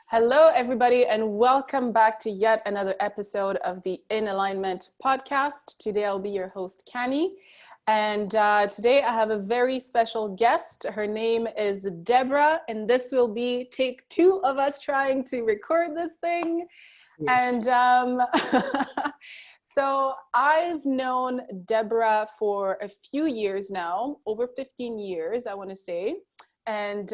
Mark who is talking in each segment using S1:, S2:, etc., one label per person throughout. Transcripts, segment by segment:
S1: Hello, everybody, and welcome back to yet another episode of the In Alignment podcast. Today, I'll be your host, Kani. And today, I have a very special guest. Her name is Deborah, and this will be take two of us trying to record this thing. Yes. And so I've known Deborah for a few years now, over 15 years, I want to say. And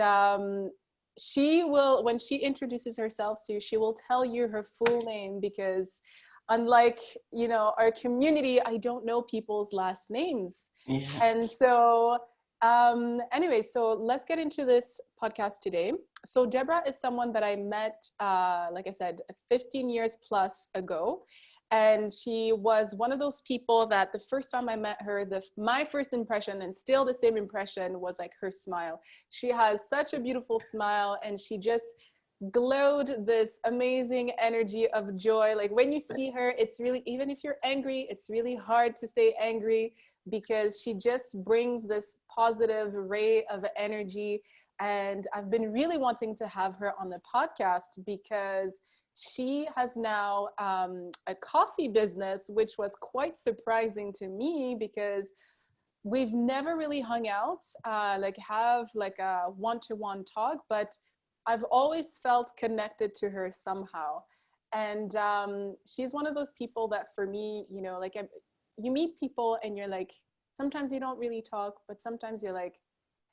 S1: she will, when she introduces herself to you, she will tell you her full name because unlike, our community, I don't know people's last names. Yeah. And so anyway, so let's get into this podcast today. So Deborah is someone that I met, like I said, 15 years plus ago. And she was one of those people that the first time I met her, my first impression, and still the same impression, was like her smile. She has such a beautiful smile, and she just glowed this amazing energy of joy. Like when you see her, it's really, even if you're angry, it's really hard to stay angry because she just brings this positive ray of energy. And I've been really wanting to have her on the podcast because she has now a coffee business, which was quite surprising to me because we've never really hung out, have a one-to-one talk, but I've always felt connected to her somehow. And she's one of those people that for me, you meet people and you're like, sometimes you don't really talk, but sometimes you're like,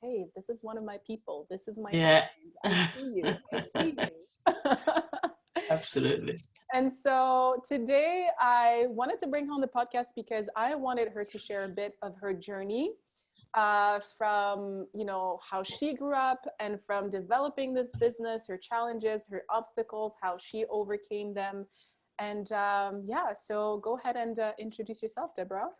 S1: hey, this is one of my people. This is my friend. I see you. I see you.
S2: Absolutely.
S1: And so today I wanted to bring her on the podcast because I wanted her to share a bit of her journey from, how she grew up and from developing this business, her challenges, her obstacles, how she overcame them. And so go ahead and introduce yourself, Deborah.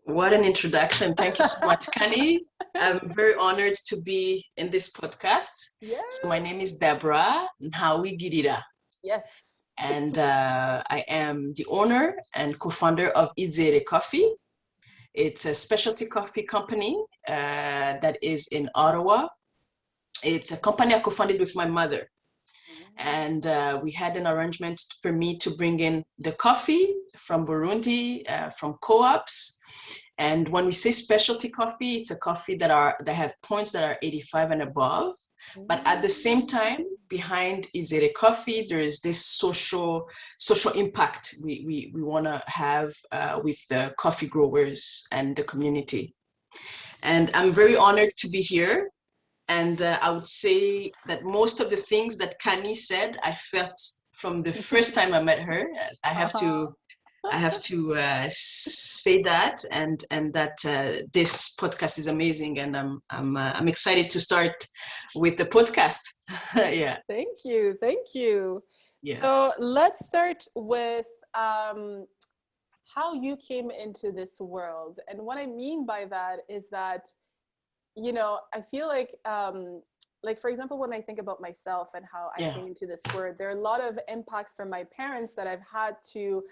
S2: What an introduction. Thank you so much, Kani. I'm very honored to be in this podcast. Yes. So my name is Deborah Ntawigirira.
S1: Yes.
S2: And I am the owner and co-founder of Izere Coffee. It's a specialty coffee company that is in Ottawa. It's a company I co-founded with my mother. And we had an arrangement for me to bring in the coffee from Burundi, from co-ops. And when we say specialty coffee, it's a coffee that have points that are 85 and above. But at the same time, behind Izere Coffee, there is this social impact we want to have with the coffee growers and the community. And I'm very honored to be here. And I would say that most of the things that Kani said, I felt from the first time I met her. I have to say that, and that this podcast is amazing, and I'm excited to start with the podcast. Yeah.
S1: Thank you. Yes. So let's start with how you came into this world, and what I mean by that is that, I feel like for example, when I think about myself and how I came into this world, there are a lot of impacts from my parents that I've had to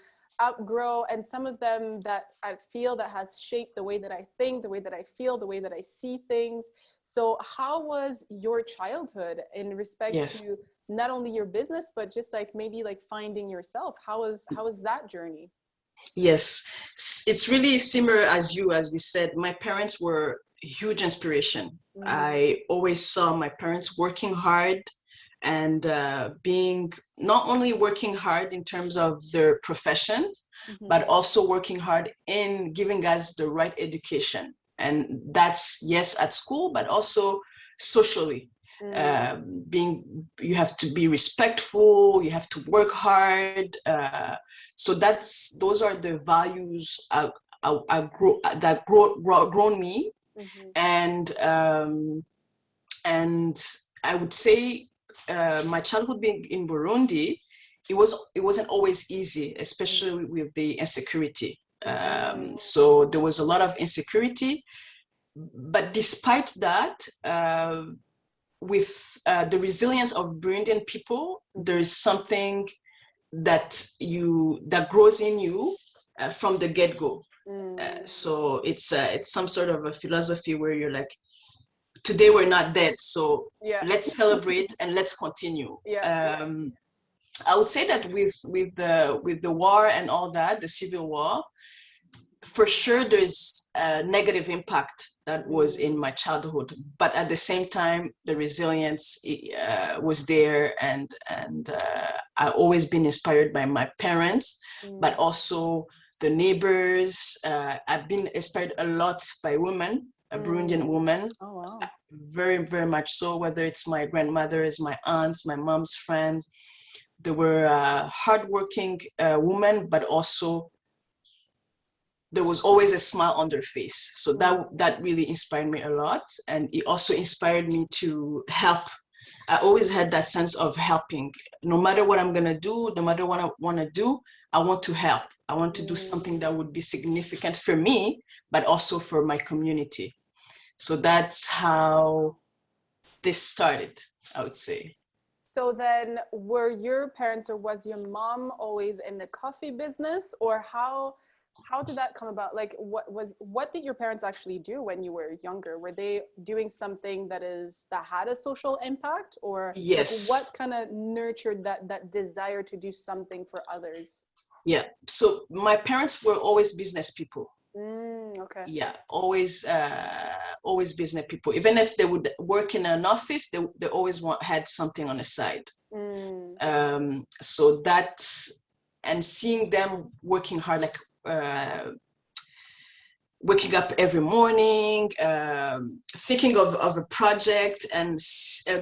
S1: outgrow, and some of them that I feel that has shaped the way that I think, the way that I feel, the way that I see things. So how was your childhood in respect to not only your business, but just maybe finding yourself? How was that journey?
S2: Yes, it's really similar as we said. My parents were huge inspiration. Mm-hmm. I always saw my parents working hard and being not only working hard in terms of their profession, mm-hmm. but also working hard in giving us the right education. And that's, yes, at school, but also socially. Mm-hmm. You have to be respectful, you have to work hard. So those are the values that grown me. Mm-hmm. And I would say my childhood being in Burundi, it wasn't always easy, especially with the insecurity. So there was a lot of insecurity, but despite that, with the resilience of Burundian people, there is something that grows in you from the get-go. So it's some sort of a philosophy where you're like, today we're not dead, so
S1: Yeah.
S2: let's celebrate and let's continue.
S1: Yeah.
S2: I would say that with the war and all that, the civil war, for sure there's a negative impact that was in my childhood, but at the same time the resilience was there, and I've always been inspired by my parents, but also the neighbors. I've been inspired a lot by women, a Burundian woman.
S1: Oh wow.
S2: Very, very much so, whether it's my grandmothers, my aunts, my mom's friends. They were hardworking women, but also there was always a smile on their face. So that really inspired me a lot. And it also inspired me to help. I always had that sense of helping. No matter what I'm gonna do, no matter what I wanna do, I want to help. I want to do something that would be significant for me, but also for my community. So that's how this started, I would say.
S1: So then were your parents, or was your mom always in the coffee business, or how did that come about? Like what did your parents actually do when you were younger? Were they doing something that had a social impact, or
S2: Yes.
S1: like what kind of nurtured that desire to do something for others?
S2: Yeah. So my parents were always business people.
S1: Okay.
S2: Yeah, always business people. Even if they would work in an office, they always had something on the side. So that, and seeing them working hard, like waking up every morning, thinking of a project and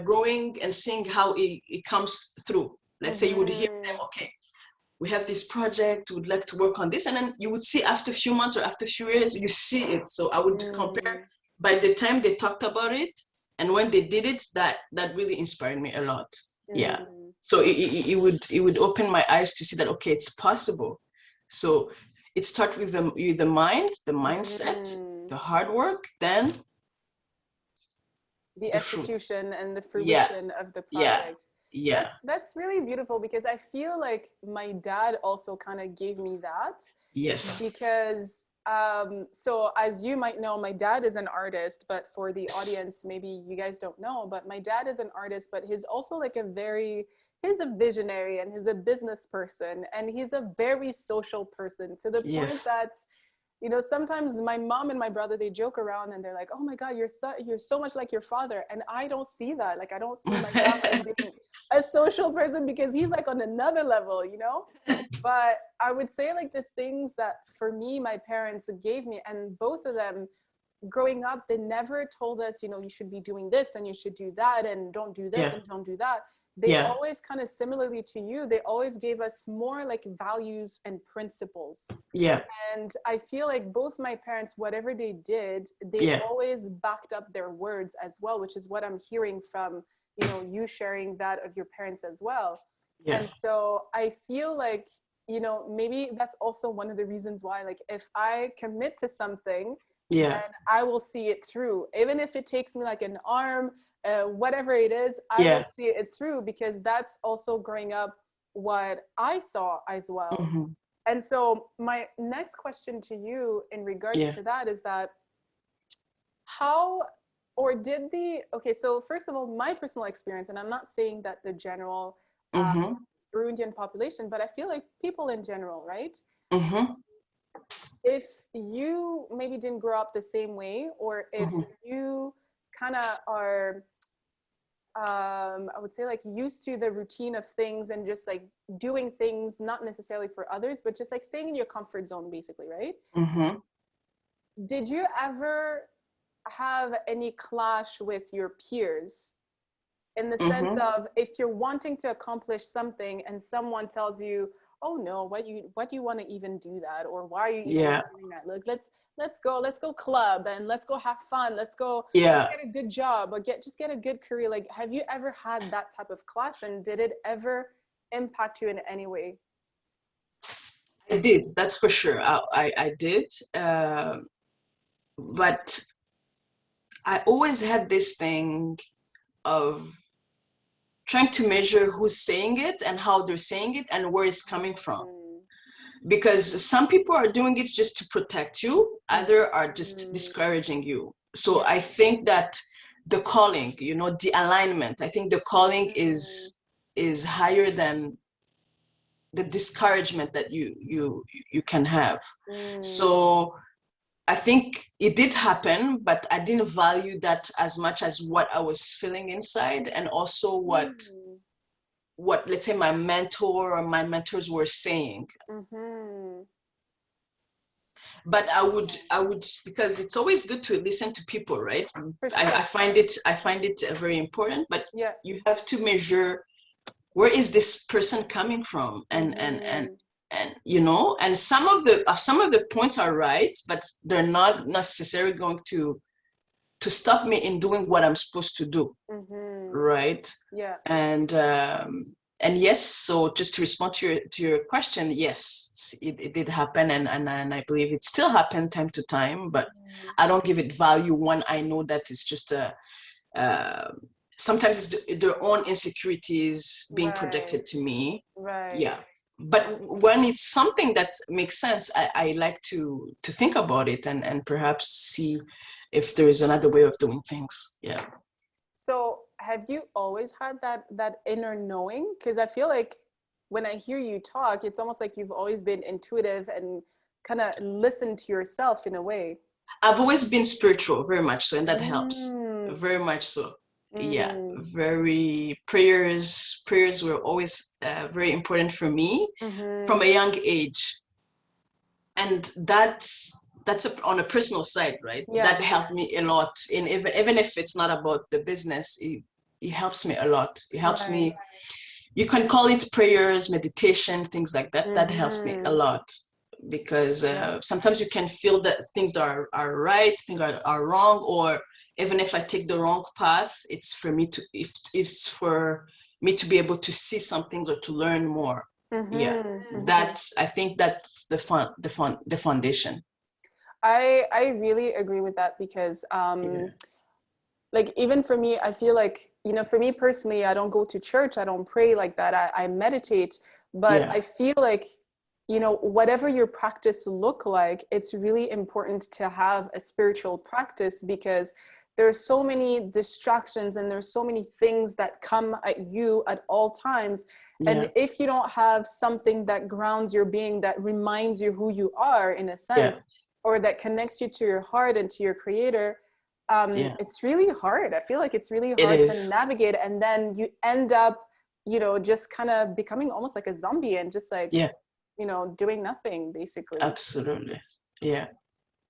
S2: growing and seeing how it comes through. Let's say you would hear them, okay, we have this project, would like to work on this. And then you would see after a few months or after a few years, you see it. So I would compare by the time they talked about it and when they did it, that really inspired me a lot. Yeah. So it would open my eyes to see that, okay, it's possible. So it starts with the mind, the mindset, the hard work, then
S1: the execution and the fruition of the project.
S2: Yeah.
S1: That's really beautiful, because I feel like my dad also kind of gave me that.
S2: Yes.
S1: Because so as you might know, my dad is an artist, but for the audience, maybe you guys don't know, but my dad is an artist, but he's also like he's a visionary, and he's a business person, and he's a very social person, to the point that, you know, sometimes my mom and my brother, they joke around and they're like, oh my God, you're so much like your father. And I don't see that. Like, I don't see my dad as being a social person, because he's like on another level, you know? But I would say like the things that for me, my parents gave me, and both of them growing up, they never told us, you know, you should be doing this and you should do that, and don't do this and don't do that. They always kind of similarly to you, they always gave us more like values and principles.
S2: Yeah.
S1: And I feel like both my parents, whatever they did, they always backed up their words as well, which is what I'm hearing from, you know, you sharing that of your parents as well. Yeah. And so I feel like, you know, maybe that's also one of the reasons why, like, if I commit to something, then I will see it through, even if it takes me like an arm, whatever it is, I will see it through, because that's also growing up what I saw as well. And so my next question to you in regards to that is that how, or did okay, so first of all, my personal experience, and I'm not saying that the general Burundian population, but I feel like people in general, right? If you maybe didn't grow up the same way, or if you kind of are I would say like used to the routine of things and just like doing things, not necessarily for others, but just like staying in your comfort zone, basically, right? Did you ever have any clash with your peers, in the sense of, if you're wanting to accomplish something and someone tells you, oh no, what do you want to even do that, or why are you even doing that? Look, let's go club, and let's go have fun, let's go get a good job, or get a good career. Like, have you ever had that type of clash, and did it ever impact you in any way?
S2: I did, that's for sure. I did, but I always had this thing of trying to measure who's saying it and how they're saying it and where it's coming from. Because some people are doing it just to protect you, others are just discouraging you. So I think that the calling, you know, the alignment. I think the calling is higher than the discouragement that you can have. So I think it did happen, but I didn't value that as much as what I was feeling inside, and also what let's say my mentor or my mentors were saying. But I would, because it's always good to listen to people, right?
S1: Sure.
S2: I find it very important, but you have to measure, where is this person coming from? And you know, and some of the points are right, but they're not necessarily going to stop me in doing what I'm supposed to do. Right?
S1: Yeah.
S2: And yes, so just to respond to your question, yes, it did happen, and I believe it still happens time to time, but I don't give it value when I know that it's just sometimes it's their own insecurities being projected to me.
S1: Right.
S2: Yeah. But when it's something that makes sense, I like to think about it and perhaps see if there is another way of doing things. Yeah.
S1: So have you always had that inner knowing? Because I feel like when I hear you talk, it's almost like you've always been intuitive and kind of listened to yourself in a way.
S2: I've always been spiritual, very much so, and that helps. Very much so. Yeah, very prayers were always very important for me from a young age, and that's on a personal side, right? That helped me a lot. In even if it's not about the business, it helps me a lot. It helps me. You can call it prayers, meditation, things like that. That helps me a lot, because sometimes you can feel that things are right, things are wrong, or even if I take the wrong path, it's for me to it's for me to be able to see some things or to learn more. I think that's the foundation.
S1: I really agree with that, because like, even for me, I feel like, you know, for me personally, I don't go to church, I don't pray like that, I meditate, but I feel like, you know, whatever your practice look like, it's really important to have a spiritual practice, because there's so many distractions and there's so many things that come at you at all times. And if you don't have something that grounds your being, that reminds you who you are in a sense, or that connects you to your heart and to your creator, it's really hard. I feel like it's really hard to navigate. And then you end up, you know, just kind of becoming almost like a zombie and just like, you know, doing nothing basically.
S2: Absolutely. Yeah.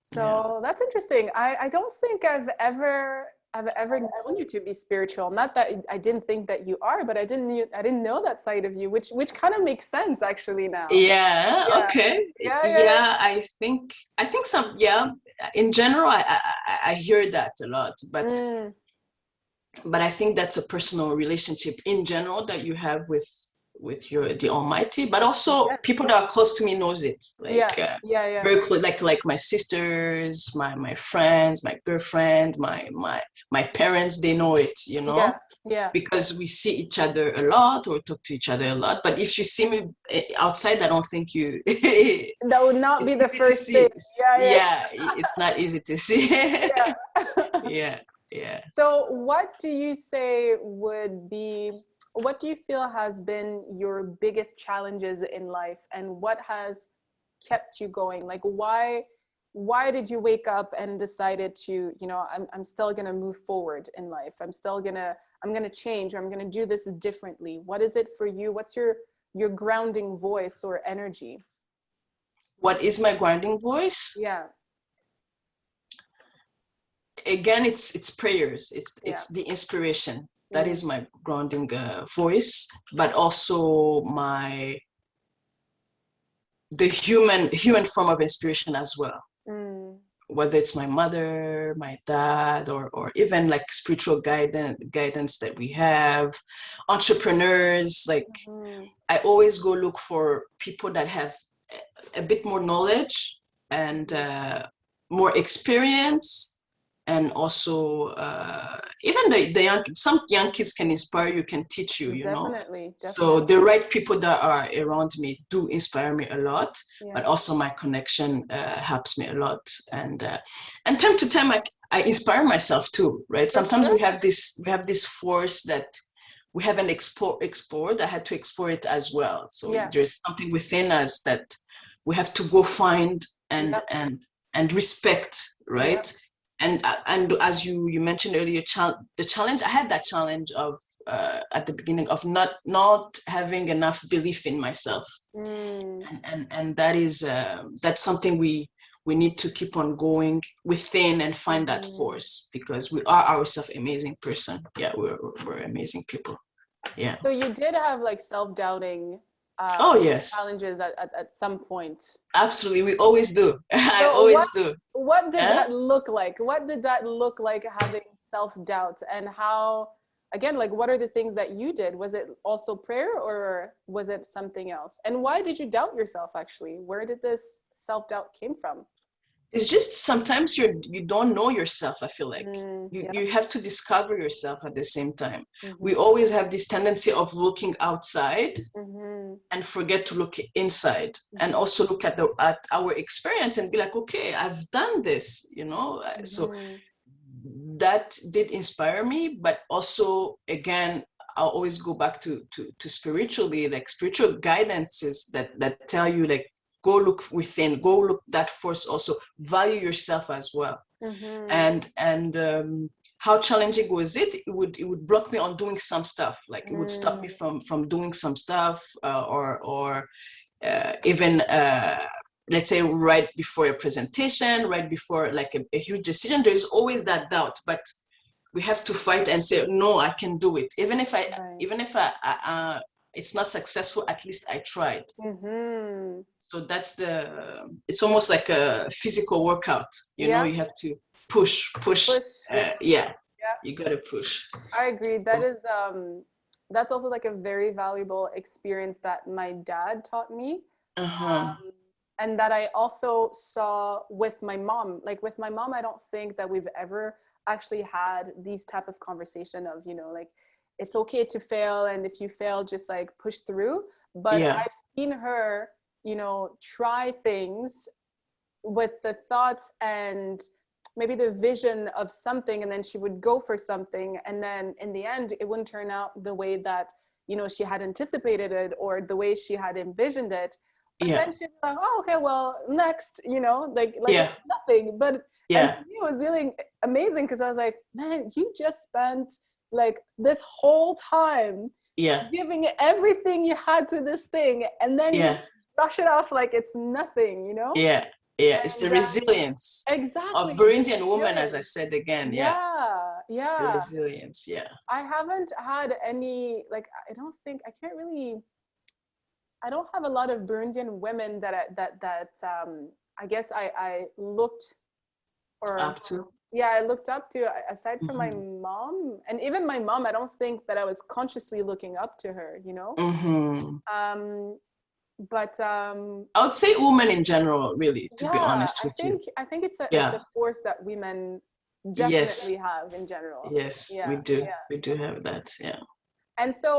S1: So that's interesting. I don't think I've ever known you to be spiritual. Not that I didn't think that you are, but I didn't know that side of you, which kind of makes sense actually now.
S2: Okay. I think some, in general, I hear that a lot, but I think that's a personal relationship in general that you have with the Almighty, but also people that are close to me knows it, like very close, like my sisters, my friends, my girlfriend, my parents, they know it, you know. Because we see each other a lot or talk to each other a lot. But if you see me outside, I don't think you
S1: that would not be the first thing.
S2: It's not easy to see.
S1: So what do you say what do you feel has been your biggest challenges in life, and what has kept you going? Like, why did you wake up and decided to, you know, I'm still going to move forward in life. I'm going to change, or I'm going to do this differently. What is it for you? What's your grounding voice or energy?
S2: What is my grounding voice? Again, it's prayers. It's the inspiration. That is my grounding voice, but also the human form of inspiration as well. Whether it's my mother, my dad, or even like spiritual guidance that we have, entrepreneurs. Like I always go look for people that have a bit more knowledge and more experience, and also even some young kids can inspire you, can teach you,
S1: Definitely,
S2: So
S1: definitely.
S2: the right people that are around me do inspire me a lot,
S1: Yeah.
S2: but also my connection helps me a lot. And time to time, I inspire myself too, right?
S1: For
S2: Sometimes
S1: sure.
S2: we have this force that we haven't explored. I had to explore it as well. So
S1: Yeah.
S2: there's something within us that we have to go find and
S1: Yep.
S2: and respect, right?
S1: Yep.
S2: And as you mentioned earlier, the challenge, I had that challenge of at the beginning of not having enough belief in myself, and that is that's something we need to keep on going within and find that force, because we are ourselves amazing person. Yeah, we're amazing people. Yeah.
S1: So you did have like self-doubting
S2: Oh yes,
S1: challenges at some point.
S2: absolutely. We always do. I
S1: So
S2: always do.
S1: what did
S2: Eh?
S1: that look like? What did that look like, having self-doubt, and how, again, like what are the things that you did? Was it also prayer, or was it something else? And why did you doubt yourself actually? Where did this self-doubt came from?
S2: It's just sometimes you don't know yourself. I feel like
S1: Yeah.
S2: you have to discover yourself at the same time. We
S1: Mm-hmm.
S2: always have this tendency of looking outside
S1: Mm-hmm.
S2: and forget to look inside, and
S1: Mm-hmm.
S2: also look at our experience and be like, okay, I've done this, so
S1: Mm-hmm.
S2: that did inspire me. But also, again, I'll always go back to spiritually, like spiritual guidances that tell you, like, go look within, go look that force, also value yourself as well.
S1: Mm-hmm.
S2: And how challenging was it? It would block me on doing some stuff, like it would stop me from doing some stuff, or even let's say right before a presentation, right before like a huge decision, there's always that doubt. But we have to fight and say, no, I can do it. Even if
S1: Right.
S2: it's not successful, at least I tried.
S1: Mm-hmm.
S2: So it's almost like a physical workout.
S1: Yeah.
S2: You have to push.
S1: Push. Yeah.
S2: Yeah,
S1: Yeah.
S2: you gotta push.
S1: I agree. That's also like a very valuable experience that my dad taught me.
S2: Uh-huh.
S1: And that I also saw with my mom. Like with my mom, I don't think that we've ever actually had these type of conversation of, like it's okay to fail, and if you fail, just like push through. But
S2: Yeah.
S1: I've seen her, try things with the thoughts and maybe the vision of something, and then she would go for something, and then in the end it wouldn't turn out the way that she had anticipated it, or the way she had envisioned it. But
S2: Yeah.
S1: then she'd be like, oh, okay, well, next, like
S2: Yeah.
S1: it's nothing. But and
S2: Yeah.
S1: to me it was really amazing, because I was like, man, you just spent like this whole time
S2: Yeah.
S1: giving everything you had to this thing, and then you
S2: Yeah.
S1: brush it off like it's nothing.
S2: Yeah. Yeah. It's the
S1: And
S2: resilience of
S1: exactly, the
S2: Burundian woman, as I
S1: resilience.
S2: said again. Yeah.
S1: Yeah,
S2: The
S1: yeah.
S2: resilience. Yeah.
S1: I haven't had any, like, I don't have a lot of Burundian women I guess I looked, or
S2: Up to.
S1: yeah, I looked up to, aside from my
S2: Mm-hmm.
S1: mom. And even my mom, I don't think that I was consciously looking up to her.
S2: Mm-hmm.
S1: Um, but
S2: I would say women in general, really, to be
S1: yeah,
S2: honest
S1: I
S2: with you.
S1: think I think it's
S2: Yeah.
S1: a force that women definitely
S2: Yes.
S1: have in general.
S2: Yes, we
S1: Yeah,
S2: do.
S1: yeah.
S2: We do have that. Yeah.
S1: And so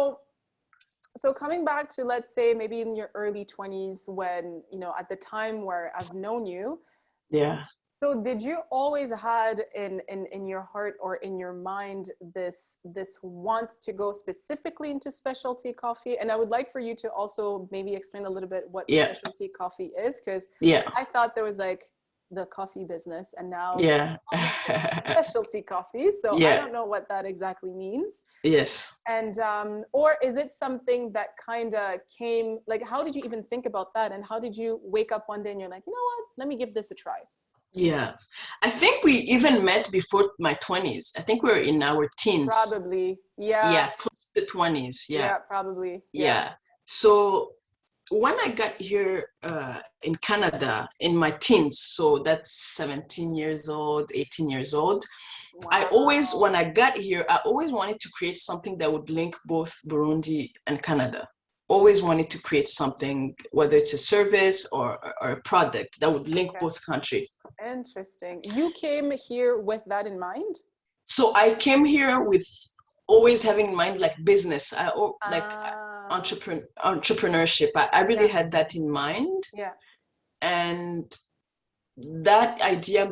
S1: coming back to, let's say, maybe in your early 20s, when, at the time where I've known you,
S2: Yeah.
S1: so did you always had in your heart or in your mind this want to go specifically into specialty coffee? And I would like for you to also maybe explain a little bit what
S2: Yeah.
S1: specialty coffee is, because
S2: Yeah.
S1: I thought there was like the coffee business, and now
S2: Yeah.
S1: specialty coffee. So I
S2: Yeah.
S1: don't know what that exactly means.
S2: Yes.
S1: And or is it something that kind of came, like, how did you even think about that, and how did you wake up one day and you're like, you know what, let me give this a try?
S2: Yeah. I think we even met before my 20s. I think we were in our teens.
S1: Probably. Yeah.
S2: Yeah, close to 20s. Yeah.
S1: Yeah, probably. Yeah.
S2: Yeah. So when I got here in Canada in my teens, so that's 17 years old, 18 years old,
S1: Wow.
S2: when I got here, I always wanted to create something that would link both Burundi and Canada. always wanted to create something, whether it's a service or a product that would link both countries.
S1: Interesting. You came here with that in mind?
S2: So I came here with always having in mind like business, like entrepreneurship. I really had that in mind.
S1: Yeah.
S2: And that idea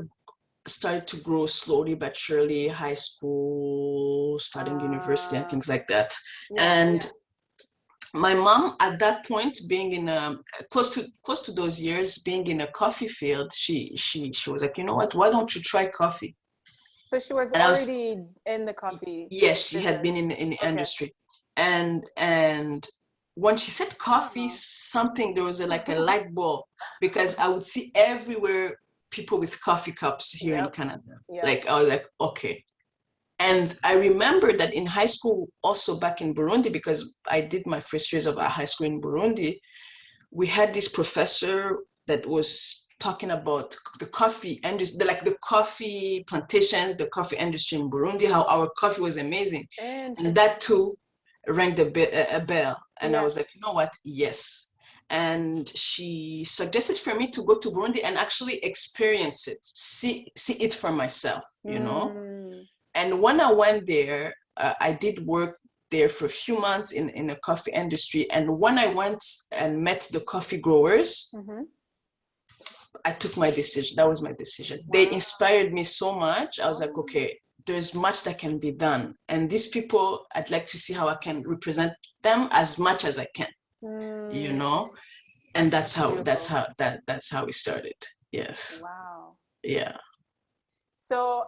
S2: started to grow slowly but surely, high school, starting university and things like that. And my mom at that point, being in close to those years, being in a coffee field, she was like, you know what, why don't you try coffee?
S1: So she was already in the coffee.
S2: Yes, she had been in the industry. And when she said coffee, something, there was like a light bulb, because I would see everywhere people with coffee cups here in Canada. Like, I was like, okay. And I remember that in high school, also back in Burundi, because I did my first years of high school in Burundi, we had this professor that was talking about the coffee industry, like the coffee plantations, the coffee industry in Burundi, how our coffee was amazing. And that too rang a bell. And I was like, you know what? Yes. And she suggested for me to go to Burundi and actually experience it, see it for myself, you know? And when I went there, I did work there for a few months in a coffee industry. And when I went and met the coffee growers, I took my decision. That was my decision. They inspired me so much. I was like, okay, there's much that can be done. And these people, I'd like to see how I can represent them as much as I can, you know? And that's how we started. Yes.
S1: Wow.
S2: Yeah.
S1: So,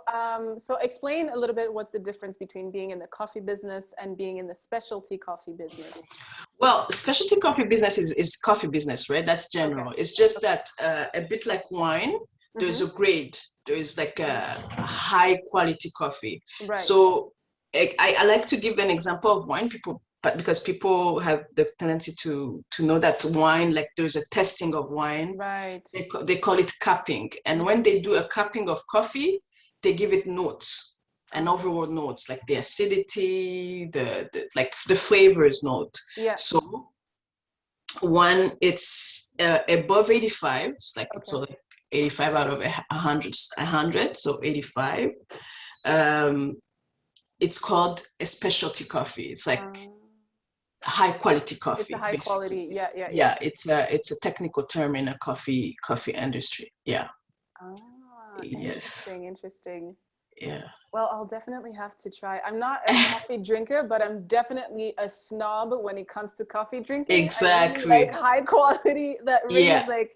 S1: so explain a little bit what's the difference between being in the coffee business and being in the specialty coffee business.
S2: Well, specialty coffee business is coffee business, right? That's general. It's just that a bit like wine, there's a grade. There's like a high quality coffee. Right. So I like to give an example of wine, but because people have the tendency to know that wine, like there's a testing of wine. Right. They call it cupping. And when they do a cupping of coffee, they give it notes, and overall notes, like the acidity, the like the flavors note. Yeah. So when it's above 85, it's like so like 85 out of 100, so 85. It's called a specialty coffee. It's like high quality coffee. It's a high quality. Yeah. It's a technical term in a coffee industry. Yeah.
S1: Interesting.
S2: Yeah.
S1: Well, I'll definitely have to try. I'm not a coffee drinker, but I'm definitely a snob when it comes to coffee drinking.
S2: Exactly.
S1: I really like high quality that rings like,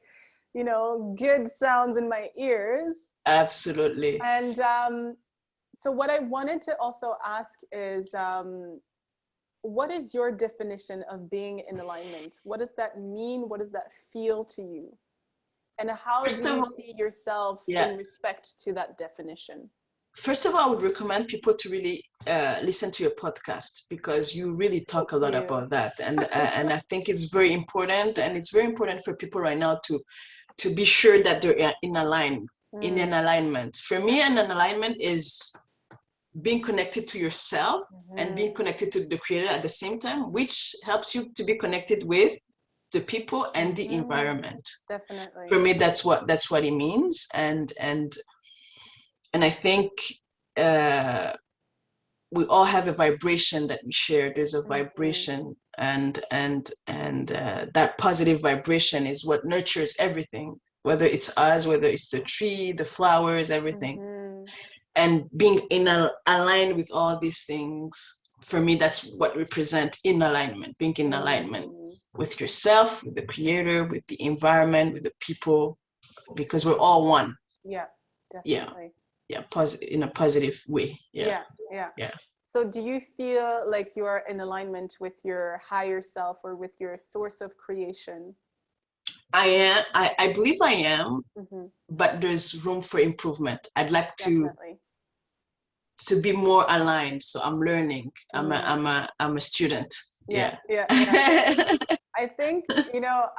S1: you know, good sounds in my ears.
S2: Absolutely.
S1: And so what I wanted to also ask is, what is your definition of being in alignment? What does that mean? What does that feel to you? And how do you see yourself in respect to that definition?
S2: First of all, I would recommend people to really listen to your podcast, because you really talk a lot about that. And I think it's very important. And it's very important for people right now to be sure that they're in an alignment. For me, an alignment is being connected to yourself and being connected to the creator at the same time, which helps you to be connected with the people and the environment.
S1: Definitely.
S2: For me, that's what it means. And I think we all have a vibration that we share. There's a vibration, and that positive vibration is what nurtures everything, whether it's us, whether it's the tree, the flowers, everything. And being aligned with all these things, for me, that's what represents in alignment, being in alignment with yourself, with the creator, with the environment, with the people, because we're all one.
S1: Yeah, definitely.
S2: Yeah, in a positive way.
S1: Yeah. So do you feel like you are in alignment with your higher self or with your source of creation?
S2: I am. I believe I am, but there's room for improvement. I'd like to be more aligned. So I'm learning. I'm a student. Yeah.
S1: I think, you know,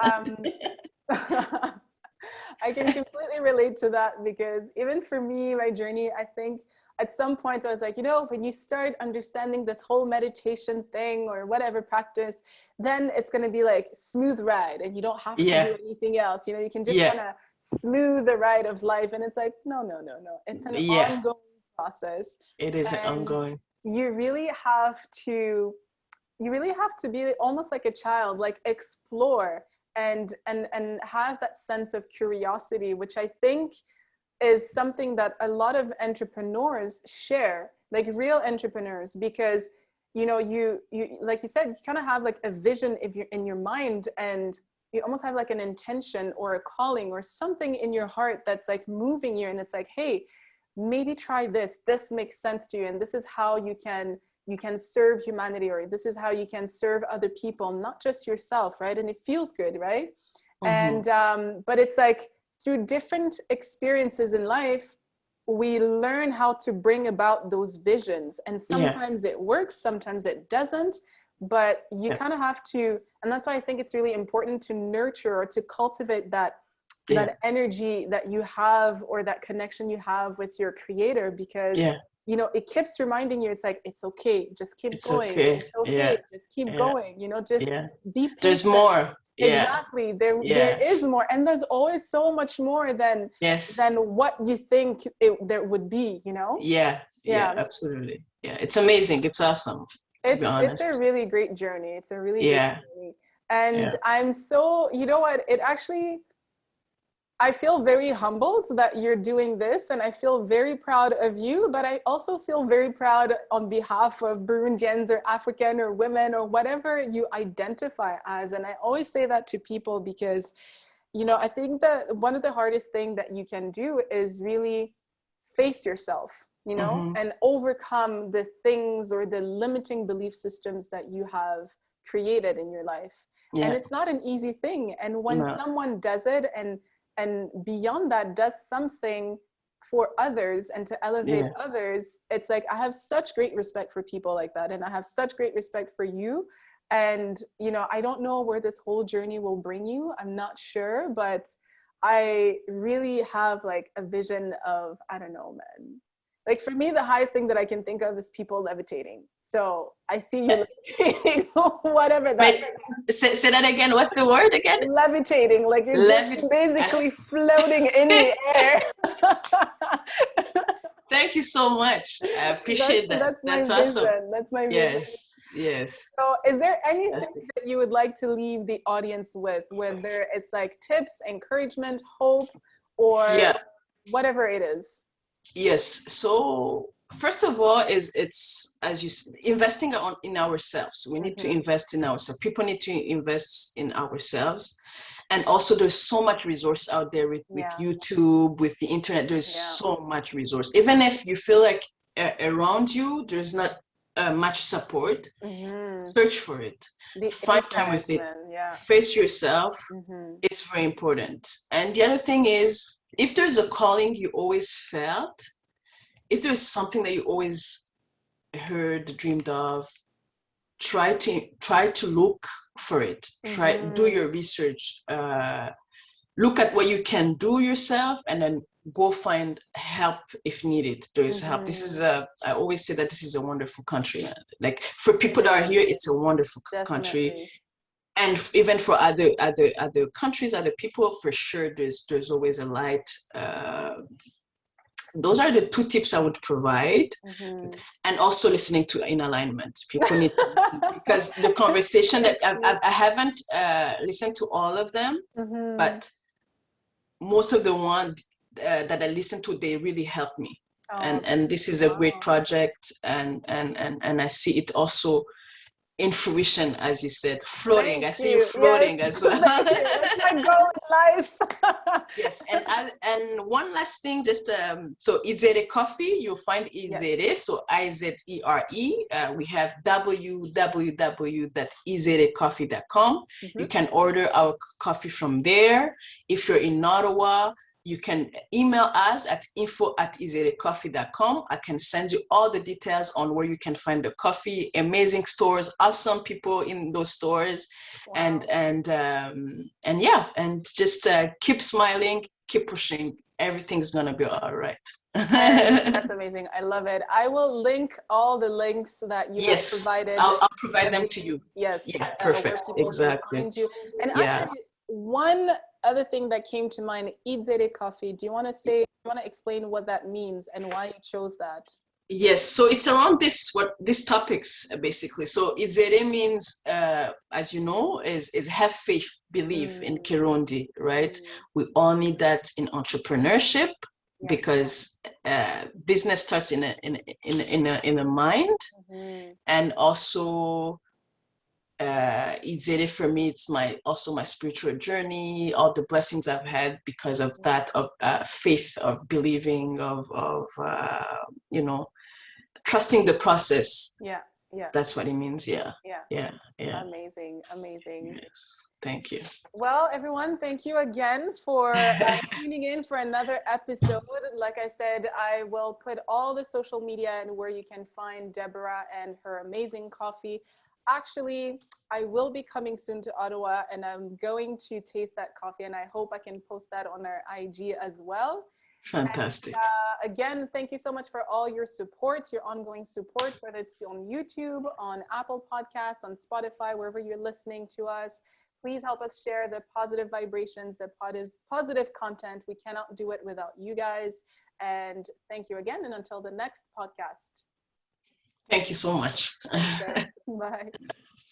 S1: I can completely relate to that, because even for me, my journey, I think at some point I was like, when you start understanding this whole meditation thing or whatever practice, then it's going to be like smooth ride and you don't have to do anything else. You can just kind of smooth the ride of life. And it's like, no. It's an ongoing process.
S2: It is ongoing.
S1: You really have to be almost like a child, like explore and have that sense of curiosity, which I think is something that a lot of entrepreneurs share, like real entrepreneurs, because you like you said, you kind of have like a vision if you're in your mind, and you almost have like an intention or a calling or something in your heart that's like moving you, and it's like, hey, maybe try this makes sense to you, and this is how you can serve humanity, or this is how you can serve other people, not just yourself, right? And it feels good, right? And but it's like through different experiences in life, we learn how to bring about those visions, and sometimes it works, sometimes it doesn't, but you kind of have to, and that's why I think it's really important to nurture or to cultivate that energy that you have, or that connection you have with your creator, because it keeps reminding you, it's like, it's okay, just keep going. It's okay, just keep going, just be patient.
S2: There's more.
S1: Exactly. There is more, and there's always so much more than what you think there would be,
S2: Absolutely. It's amazing. It's awesome, to be honest.
S1: It's a really great journey. It's a really great journey. And I'm so, it actually, I feel very humbled that you're doing this, and I feel very proud of you, but I also feel very proud on behalf of Burundians or African or women or whatever you identify as. And I always say that to people because, I think that one of the hardest things that you can do is really face yourself, and overcome the things or the limiting belief systems that you have created in your life. And it's not an easy thing. And when someone does it and beyond that does something for others and to elevate others, it's like, I have such great respect for people like that, and I have such great respect for you. And I don't know where this whole journey will bring you, I'm not sure, but I really have like a vision of, I don't know, man, like for me, the highest thing that I can think of is people levitating. So I see you levitating, whatever that is.
S2: Say that again. What's the word again?
S1: Levitating, like you're just basically floating in the air.
S2: Thank you so much. I appreciate that. That's awesome.
S1: That's my vision.
S2: Yes.
S1: So is there anything that you would like to leave the audience with, whether it's like tips, encouragement, hope, or whatever it is?
S2: Yes. So first of all, it's as you said, investing in ourselves. We need to invest in ourselves. People need to invest in ourselves. And also there's so much resource out there with YouTube, with the internet. There's so much resource. Even if you feel like around you, there's not much support, search for it. Find time with it. Face yourself. It's very important. And the other thing is, if there's a calling you always felt, if there's something that you always heard, dreamed of, try to look for it. Do your research. Look at what you can do yourself, and then go find help if needed. There is help. This is I always say that this is a wonderful country. Like for people that are here, it's a wonderful country. And even for other countries, other people, for sure, there's always a light. Those are the two tips I would provide. And also listening to In Alignment. People need to, because the conversation that I haven't listened to all of them, but most of the ones that I listened to, they really helped me. And this is a great project, and I see it also in fruition, as you said, floating. I see you floating as well.
S1: That's my goal in life.
S2: Yes, and one last thing, just so Izere Coffee, you'll find Izere, so Izere. We have www.izerecoffee.com. You can order our coffee from there. If you're in Ottawa, you can email us at info@izerecoffee.com. I can send you all the details on where you can find the coffee. Amazing stores, awesome people in those stores. Wow. And just keep smiling, keep pushing. Everything's gonna be all right.
S1: That's amazing. I love it. I will link all the links that you have
S2: Yes,
S1: provided.
S2: I'll provide them to you.
S1: Yes,
S2: Yeah,
S1: where
S2: perfect.
S1: people can
S2: Exactly.
S1: find you. And
S2: Yeah.
S1: actually, one other thing that came to mind, Izere coffee. Do you want to explain what that means and why you chose that?
S2: Yes, so it's around these topics basically. So Izere means, as you know, is have faith, believe in
S1: Mm,
S2: Kirundi, right?
S1: mm,
S2: We all need that in entrepreneurship
S1: yeah.
S2: because business starts in a mind,
S1: Mhm.
S2: and also Izere for me, it's my spiritual journey, all the blessings I've had because of that, of faith, of believing, of trusting the process.
S1: Yeah, yeah,
S2: That's what it means. Yeah.
S1: yeah.
S2: Yeah. Yeah.
S1: Amazing, amazing.
S2: Yes. Thank you.
S1: Well, everyone, thank you again for tuning in for another episode. Like I said, I will put all the social media and where you can find Deborah and her amazing coffee. Actually, I will be coming soon to Ottawa and I'm going to taste that coffee, and I hope I can post that on our IG as well.
S2: Fantastic.
S1: Again, thank you so much for all your support, your ongoing support, whether it's on YouTube, on Apple Podcasts, on Spotify, wherever you're listening to us. Please help us share the positive vibrations, the positive content. We cannot do it without you guys. And thank you again. And until the next podcast.
S2: Thank you so much.
S1: Thanks, guys. Bye.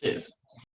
S2: Yes.